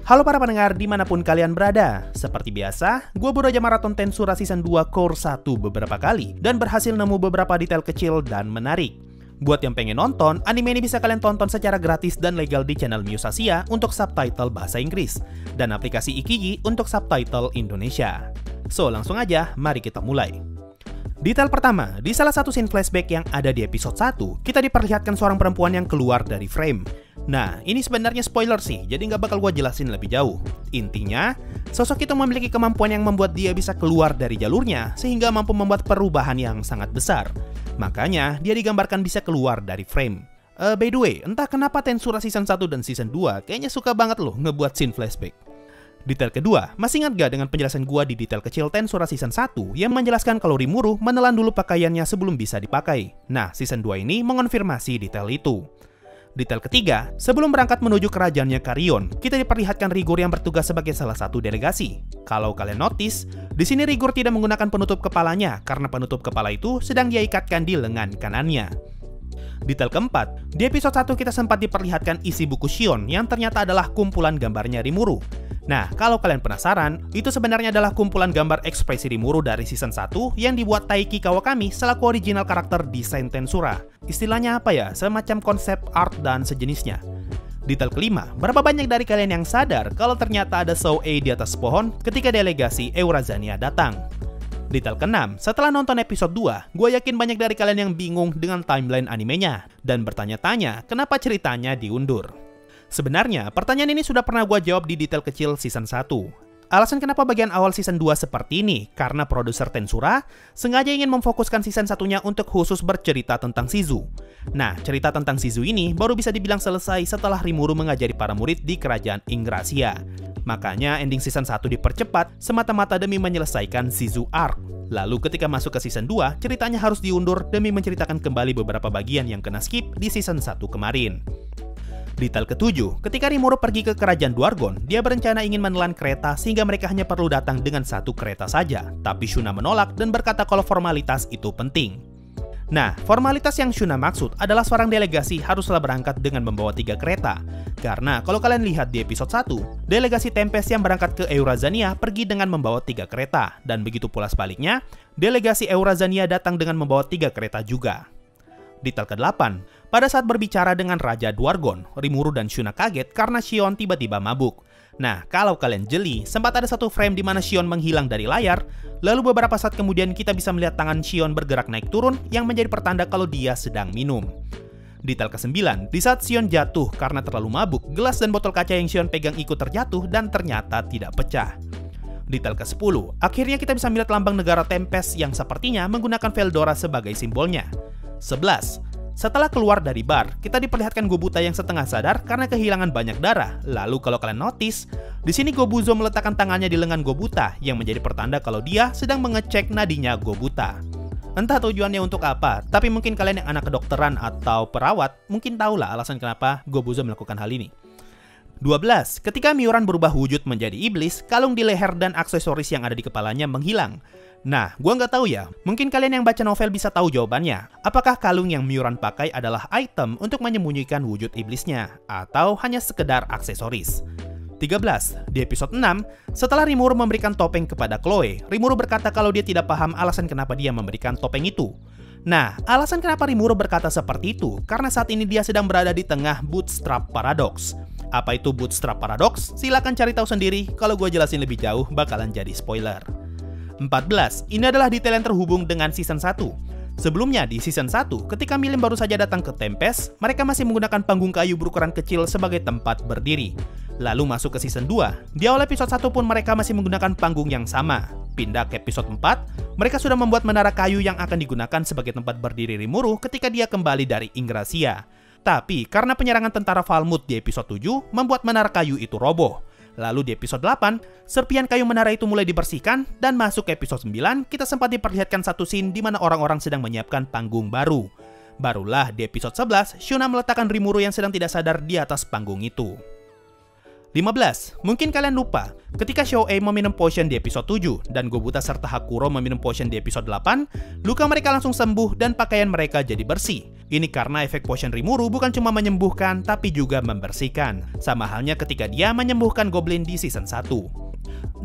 Halo para pendengar dimanapun kalian berada. Seperti biasa, gue baru aja maraton Tensura Season 2 Core 1 beberapa kali dan berhasil nemu beberapa detail kecil dan menarik. Buat yang pengen nonton, anime ini bisa kalian tonton secara gratis dan legal di channel Muse Asia untuk subtitle bahasa Inggris dan aplikasi Ikiji untuk subtitle Indonesia. So, langsung aja, mari kita mulai. Detail pertama, di salah satu scene flashback yang ada di episode 1, kita diperlihatkan seorang perempuan yang keluar dari frame. Nah, ini sebenarnya spoiler sih, jadi nggak bakal gue jelasin lebih jauh. Intinya, sosok itu memiliki kemampuan yang membuat dia bisa keluar dari jalurnya, sehingga mampu membuat perubahan yang sangat besar. Makanya, dia digambarkan bisa keluar dari frame. By the way, entah kenapa Tensura Season 1 dan Season 2 kayaknya suka banget loh ngebuat scene flashback. Detail kedua, masih ingat gak dengan penjelasan gua di detail kecil Tensura Season 1 yang menjelaskan kalau Rimuru menelan dulu pakaiannya sebelum bisa dipakai? Nah, Season 2 ini mengonfirmasi detail itu. Detail ketiga, sebelum berangkat menuju kerajaannya Karion, kita diperlihatkan Rigor yang bertugas sebagai salah satu delegasi. Kalau kalian notice, di sini Rigor tidak menggunakan penutup kepalanya karena penutup kepala itu sedang dia ikatkan di lengan kanannya. Detail keempat, di episode 1 kita sempat diperlihatkan isi buku Shion yang ternyata adalah kumpulan gambarnya Rimuru. Nah, kalau kalian penasaran, itu sebenarnya adalah kumpulan gambar ekspresi Rimuru dari Season 1 yang dibuat Taiki Kawakami selaku original karakter desain Tensura. Istilahnya apa ya? Semacam konsep art dan sejenisnya. Detail kelima, berapa banyak dari kalian yang sadar kalau ternyata ada Sou-Ei di atas pohon ketika delegasi Eurazania datang? Detail keenam, setelah nonton episode 2, gue yakin banyak dari kalian yang bingung dengan timeline animenya dan bertanya-tanya kenapa ceritanya diundur. Sebenarnya, pertanyaan ini sudah pernah gue jawab di detail kecil Season 1. Alasan kenapa bagian awal Season 2 seperti ini, karena produser Tensura sengaja ingin memfokuskan Season 1-nya untuk khusus bercerita tentang Shizu. Nah, cerita tentang Shizu ini baru bisa dibilang selesai setelah Rimuru mengajari para murid di kerajaan Ingrasia. Makanya ending Season 1 dipercepat semata-mata demi menyelesaikan Shizu Arc. Lalu ketika masuk ke Season 2, ceritanya harus diundur demi menceritakan kembali beberapa bagian yang kena skip di Season 1 kemarin. Detail ketujuh, ketika Rimuru pergi ke kerajaan Dwargon, dia berencana ingin menelan kereta sehingga mereka hanya perlu datang dengan satu kereta saja. Tapi Shuna menolak dan berkata kalau formalitas itu penting. Nah, formalitas yang Shuna maksud adalah seorang delegasi haruslah berangkat dengan membawa 3 kereta. Karena kalau kalian lihat di episode 1, delegasi Tempest yang berangkat ke Eurazania pergi dengan membawa 3 kereta. Dan begitu pula sebaliknya, delegasi Eurazania datang dengan membawa 3 kereta juga. Detail ke-8, pada saat berbicara dengan Raja Dwargon, Rimuru dan Shuna kaget karena Shion tiba-tiba mabuk. Nah, kalau kalian jeli, sempat ada satu frame di mana Shion menghilang dari layar, lalu beberapa saat kemudian kita bisa melihat tangan Shion bergerak naik turun yang menjadi pertanda kalau dia sedang minum. Detail ke-9, di saat Shion jatuh karena terlalu mabuk, gelas dan botol kaca yang Shion pegang ikut terjatuh dan ternyata tidak pecah. Detail ke-10, akhirnya kita bisa melihat lambang negara Tempest yang sepertinya menggunakan Veldora sebagai simbolnya. 11. Setelah keluar dari bar, kita diperlihatkan Gobuta yang setengah sadar karena kehilangan banyak darah. Lalu kalau kalian notice, di sini Gobuzo meletakkan tangannya di lengan Gobuta yang menjadi pertanda kalau dia sedang mengecek nadinya Gobuta. Entah tujuannya untuk apa, tapi mungkin kalian yang anak kedokteran atau perawat mungkin tahulah alasan kenapa Gobuzo melakukan hal ini. 12. Ketika Mioran berubah wujud menjadi iblis, kalung di leher dan aksesoris yang ada di kepalanya menghilang. Nah, gua nggak tahu ya, mungkin kalian yang baca novel bisa tahu jawabannya. Apakah kalung yang Mioran pakai adalah item untuk menyembunyikan wujud iblisnya, atau hanya sekedar aksesoris? 13. Di episode 6, setelah Rimuru memberikan topeng kepada Chloe, Rimuru berkata kalau dia tidak paham alasan kenapa dia memberikan topeng itu. Nah, alasan kenapa Rimuru berkata seperti itu, karena saat ini dia sedang berada di tengah Bootstrap Paradox. Apa itu Bootstrap Paradox? Silahkan cari tahu sendiri, kalau gue jelasin lebih jauh bakalan jadi spoiler. 14. Ini adalah detail yang terhubung dengan Season 1. Sebelumnya di Season 1, ketika Milim baru saja datang ke Tempest, mereka masih menggunakan panggung kayu berukuran kecil sebagai tempat berdiri. Lalu masuk ke Season 2, di awal episode 1 pun mereka masih menggunakan panggung yang sama. Pindah ke episode 4, mereka sudah membuat menara kayu yang akan digunakan sebagai tempat berdiri Rimuru ketika dia kembali dari Ingrasia. Tapi karena penyerangan tentara Falmouth di episode 7 membuat menara kayu itu roboh. Lalu di episode 8, serpian kayu menara itu mulai dibersihkan dan masuk ke episode 9, kita sempat diperlihatkan satu scene di mana orang-orang sedang menyiapkan panggung baru. Barulah di episode 11, Shuna meletakkan Rimuru yang sedang tidak sadar di atas panggung itu. 15. Mungkin kalian lupa, ketika Sou-Ei meminum potion di episode 7 dan Gobuta serta Hakuro meminum potion di episode 8, luka mereka langsung sembuh dan pakaian mereka jadi bersih. Ini karena efek potion Rimuru bukan cuma menyembuhkan, tapi juga membersihkan. Sama halnya ketika dia menyembuhkan Goblin di season 1.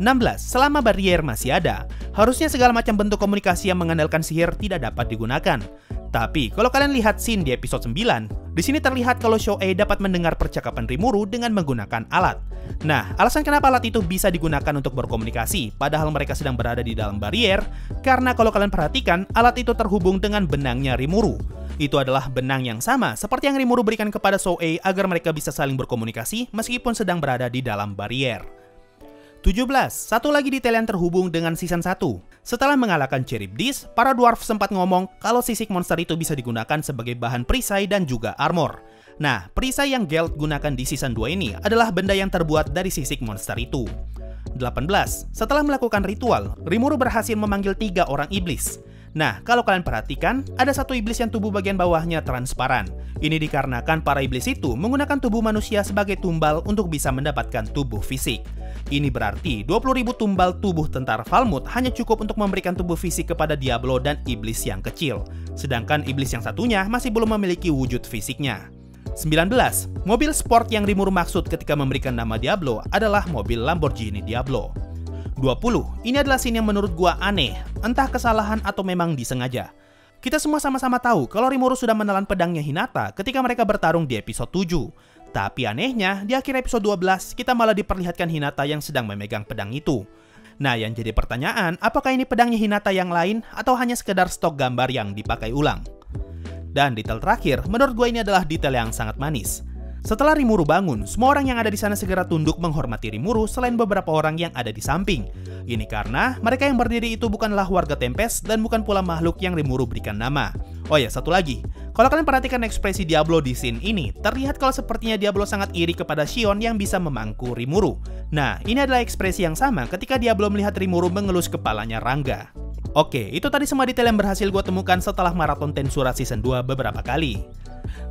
16. Selama barrier masih ada, harusnya segala macam bentuk komunikasi yang mengandalkan sihir tidak dapat digunakan. Tapi kalau kalian lihat scene di episode 9, di sini terlihat kalau Shoei dapat mendengar percakapan Rimuru dengan menggunakan alat. Nah, alasan kenapa alat itu bisa digunakan untuk berkomunikasi, padahal mereka sedang berada di dalam barrier, karena kalau kalian perhatikan, alat itu terhubung dengan benangnya Rimuru. Itu adalah benang yang sama seperti yang Rimuru berikan kepada Shoei agar mereka bisa saling berkomunikasi meskipun sedang berada di dalam barrier. 17. Satu lagi detail yang terhubung dengan season 1. Setelah mengalahkan Charybdis, para dwarf sempat ngomong kalau sisik monster itu bisa digunakan sebagai bahan perisai dan juga armor. Nah, perisai yang Gelt gunakan di season 2 ini adalah benda yang terbuat dari sisik monster itu. 18. Setelah melakukan ritual, Rimuru berhasil memanggil 3 orang iblis. Nah, kalau kalian perhatikan, ada satu iblis yang tubuh bagian bawahnya transparan. Ini dikarenakan para iblis itu menggunakan tubuh manusia sebagai tumbal untuk bisa mendapatkan tubuh fisik. Ini berarti 20.000 tumbal tubuh tentara Falmouth hanya cukup untuk memberikan tubuh fisik kepada Diablo dan iblis yang kecil. Sedangkan iblis yang satunya masih belum memiliki wujud fisiknya. 19. Mobil sport yang Rimuru maksud ketika memberikan nama Diablo adalah mobil Lamborghini Diablo. 20. Ini adalah scene yang menurut gua aneh, entah kesalahan atau memang disengaja. Kita semua sama-sama tahu kalau Rimuru sudah menelan pedangnya Hinata ketika mereka bertarung di episode 7. Tapi anehnya, di akhir episode 12, kita malah diperlihatkan Hinata yang sedang memegang pedang itu. Nah, yang jadi pertanyaan, apakah ini pedangnya Hinata yang lain atau hanya sekedar stok gambar yang dipakai ulang? Dan detail terakhir, menurut gue ini adalah detail yang sangat manis. Setelah Rimuru bangun, semua orang yang ada di sana segera tunduk menghormati Rimuru selain beberapa orang yang ada di samping. Ini karena mereka yang berdiri itu bukanlah warga Tempest dan bukan pula makhluk yang Rimuru berikan nama. Oh ya, satu lagi. Kalau kalian perhatikan ekspresi Diablo di scene ini, terlihat kalau sepertinya Diablo sangat iri kepada Shion yang bisa memangku Rimuru. Nah, ini adalah ekspresi yang sama ketika Diablo melihat Rimuru mengelus kepalanya Rangga. Oke, itu tadi semua detail yang berhasil gue temukan setelah maraton Tensura season 2 beberapa kali.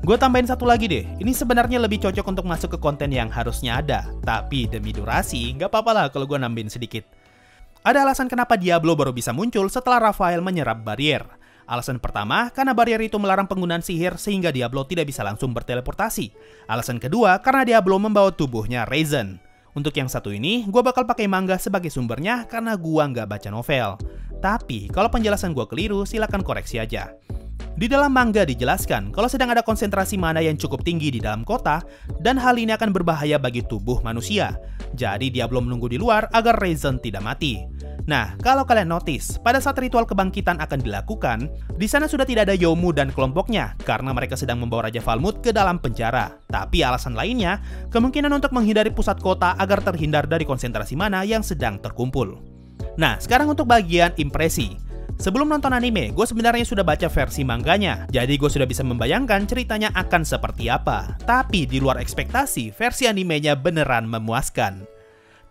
Gue tambahin satu lagi deh, ini sebenarnya lebih cocok untuk masuk ke konten yang harusnya ada. Tapi demi durasi, nggak apa-apa lah kalau gue nambahin sedikit. Ada alasan kenapa Diablo baru bisa muncul setelah Raphael menyerap barrier. Alasan pertama, karena barrier itu melarang penggunaan sihir sehingga Diablo tidak bisa langsung berteleportasi. Alasan kedua, karena Diablo membawa tubuhnya Raisin. Untuk yang satu ini, gue bakal pakai manga sebagai sumbernya karena gue nggak baca novel. Tapi, kalau penjelasan gue keliru, silakan koreksi aja. Di dalam manga dijelaskan kalau sedang ada konsentrasi mana yang cukup tinggi di dalam kota, dan hal ini akan berbahaya bagi tubuh manusia. Jadi Diablo menunggu di luar agar Raisin tidak mati. Nah, kalau kalian notice, pada saat ritual kebangkitan akan dilakukan, di sana sudah tidak ada Yomu dan kelompoknya karena mereka sedang membawa Raja Falmouth ke dalam penjara. Tapi alasan lainnya, kemungkinan untuk menghindari pusat kota agar terhindar dari konsentrasi mana yang sedang terkumpul. Nah, sekarang untuk bagian impresi. Sebelum nonton anime, gue sebenarnya sudah baca versi mangganya, jadi gue sudah bisa membayangkan ceritanya akan seperti apa. Tapi di luar ekspektasi, versi animenya beneran memuaskan.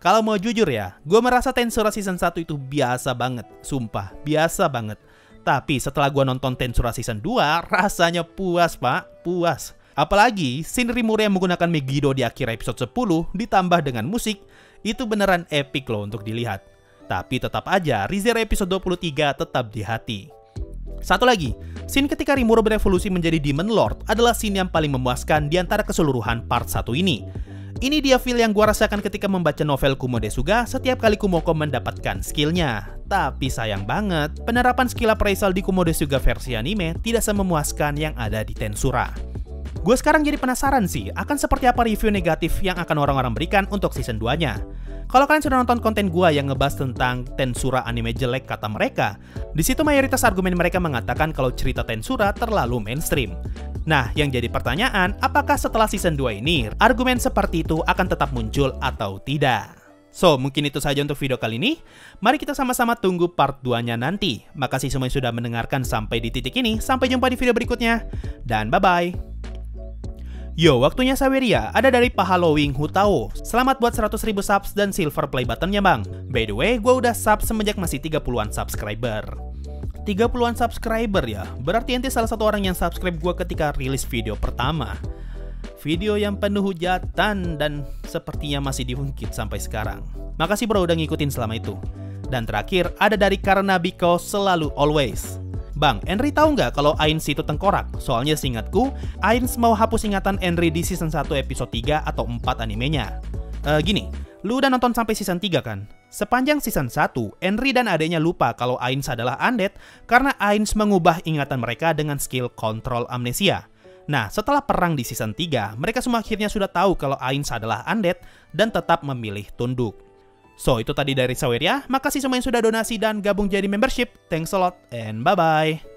Kalau mau jujur ya, gue merasa Tensura Season 1 itu biasa banget, sumpah, biasa banget. Tapi setelah gue nonton Tensura Season 2, rasanya puas pak, puas. Apalagi, scene Rimuru yang menggunakan Megiddo di akhir episode 10, ditambah dengan musik, itu beneran epic loh untuk dilihat. Tapi tetap aja, Re:Zero episode 23 tetap di hati. Satu lagi, scene ketika Rimuru berevolusi menjadi Demon Lord adalah scene yang paling memuaskan di antara keseluruhan part 1 ini. Ini dia feel yang gua rasakan ketika membaca novel Kumo Desuga setiap kali Kumoko mendapatkan skillnya. Tapi sayang banget, penerapan skill appraisal di Kumo Desuga versi anime tidak sememuaskan yang ada di Tensura. Gue sekarang jadi penasaran sih, akan seperti apa review negatif yang akan orang-orang berikan untuk season 2-nya. Kalau kalian sudah nonton konten gue yang ngebahas tentang Tensura anime jelek kata mereka, di situ mayoritas argumen mereka mengatakan kalau cerita Tensura terlalu mainstream. Nah, yang jadi pertanyaan, apakah setelah season 2 ini, argumen seperti itu akan tetap muncul atau tidak? So, mungkin itu saja untuk video kali ini. Mari kita sama-sama tunggu part 2-nya nanti. Makasih semua yang sudah mendengarkan sampai di titik ini. Sampai jumpa di video berikutnya. Dan bye-bye. Yo, waktunya Saweria, ada dari Pahalowing Hutao. Selamat buat 100.000 subs dan silver play buttonnya bang. By the way, gue udah sub semenjak masih 30-an subscriber. 30-an subscriber ya, berarti ente salah satu orang yang subscribe gue ketika rilis video pertama. Video yang penuh hujatan dan sepertinya masih diungkit sampai sekarang. Makasih bro udah ngikutin selama itu. Dan terakhir, ada dari Karena Because Selalu Always. Bang, Henry tahu nggak kalau Ainz itu tengkorak? Soalnya seingatku, Ainz mau hapus ingatan Henry di season 1 episode 3 atau 4 animenya. Gini, lu udah nonton sampai season 3 kan? Sepanjang season 1, Henry dan adeknya lupa kalau Ainz adalah undead karena Ainz mengubah ingatan mereka dengan skill kontrol amnesia. Nah, setelah perang di season 3, mereka semua akhirnya sudah tahu kalau Ainz adalah undead dan tetap memilih tunduk. So, itu tadi dari Saweria. Makasih semua yang sudah donasi dan gabung jadi membership. Thanks a lot and bye-bye.